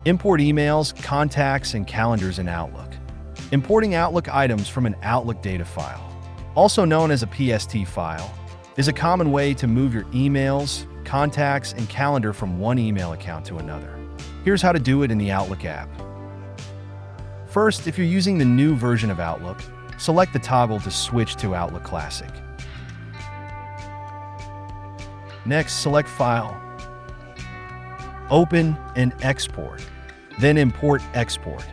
Import emails, contacts, and calendars in Outlook. Importing Outlook items from an Outlook data file, also known as a PST file, is a common way to move your emails, contacts, and calendar from one email account to another. Here's how to do it in the Outlook app. First, if you're using the new version of Outlook, select the toggle to switch to Outlook Classic. Next, select File, Open, and Export. Then Import Export.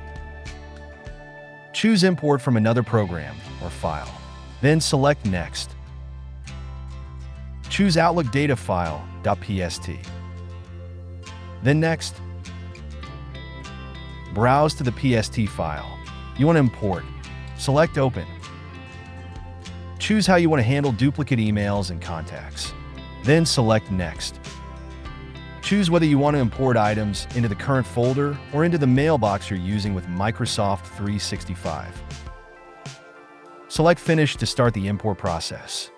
Choose Import from another program or file. Then select Next. Choose Outlook Data File.pst. Then Next. Browse to the PST file you want to import. Select Open. Choose how you want to handle duplicate emails and contacts. Then select Next. Choose whether you want to import items into the current folder or into the mailbox you're using with Microsoft 365. Select Finish to start the import process.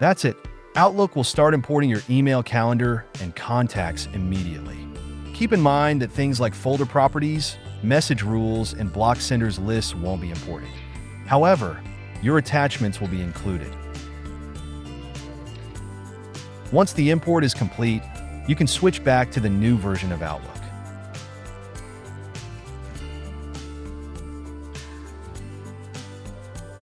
That's it. Outlook will start importing your email, calendar, and contacts immediately. Keep in mind that things like folder properties, message rules, and block senders lists won't be imported. However, your attachments will be included. Once the import is complete, you can switch back to the new version of Outlook.